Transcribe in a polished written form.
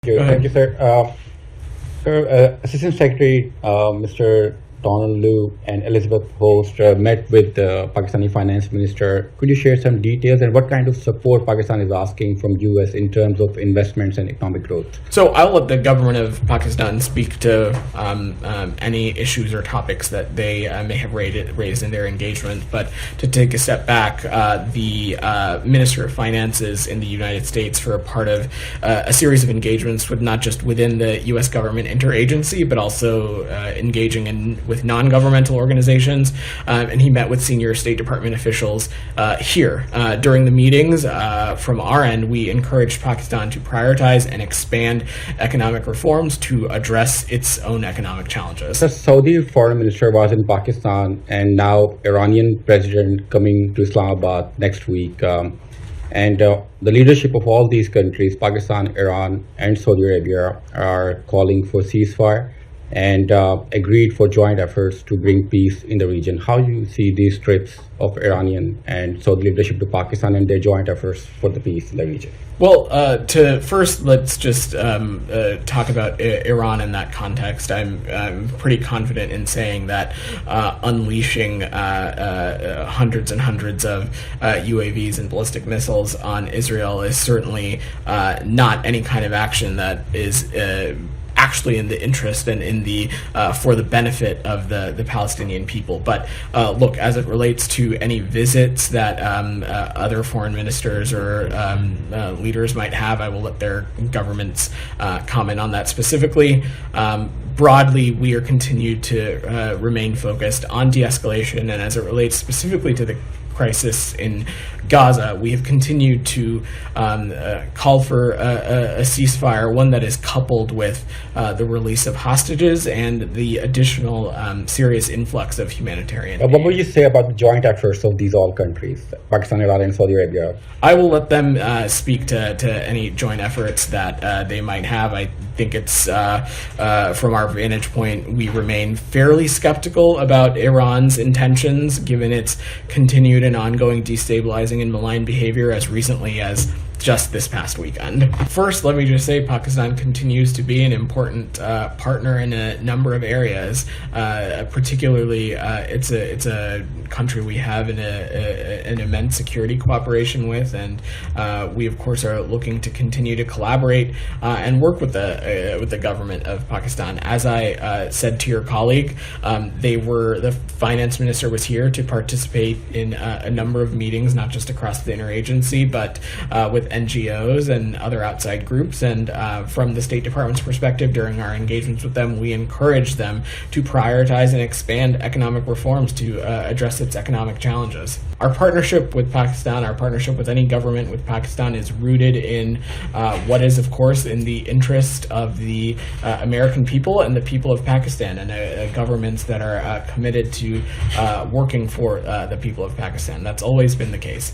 Thank you, sir. Assistant Secretary Mr. Donald Liu and Elizabeth Host met with the Pakistani Finance Minister. Could you share some details and what kind of support Pakistan is asking from US in terms of investments and economic growth? So I'll let the government of Pakistan speak to any issues or topics that they may have raised in their engagement. But to take a step back, the Minister of Finances in the United States were a part of a series of engagements with not just within the U.S. government interagency, but also engaging with non-governmental organizations. And he met with senior State Department officials here. During the meetings, from our end, we encouraged Pakistan to prioritize and expand economic reforms to address its own economic challenges. The Saudi foreign minister was in Pakistan, and now Iranian president coming to Islamabad next week. The leadership of all these countries, Pakistan, Iran, and Saudi Arabia, are calling for ceasefire and agreed for joint efforts to bring peace in the region. How do you see these trips of Iranian and Saudi leadership to Pakistan and their joint efforts for the peace in the region? Well, let's just talk about Iran in that context. I'm pretty confident in saying that unleashing hundreds and hundreds of UAVs and ballistic missiles on Israel is certainly not any kind of action that is actually in the interest and in the for the benefit of the Palestinian people. But look, as it relates to any visits that other foreign ministers or leaders might have, I will let their governments comment on that specifically. Broadly, we are continued to remain focused on de-escalation, and as it relates specifically to the crisis in Gaza, we have continued to call for a ceasefire, one that is coupled with the release of hostages and the additional serious influx of humanitarian aid. What would you say about the joint efforts of these all countries, Pakistan, Iran, and Saudi Arabia? I will let them speak to any joint efforts that they might have. I think it's, from our vantage point, we remain fairly skeptical about Iran's intentions, given its continued and ongoing destabilizing and malign behavior as recently as just this past weekend. First, let me just say Pakistan continues to be an important partner in a number of areas. Particularly, it's a country we have an immense security cooperation with, and we of course are looking to continue to collaborate and work with the government of Pakistan. As I said to your colleague, the finance minister was here to participate in a number of meetings, not just across the interagency, but with NGOs and other outside groups. And from the State Department's perspective, during our engagements with them, we encourage them to prioritize and expand economic reforms to address its economic challenges. Our partnership with Pakistan, our partnership with any government with Pakistan, is rooted in what is, of course, in the interest of the American people and the people of Pakistan, and governments that are committed to working for the people of Pakistan. That's always been the case.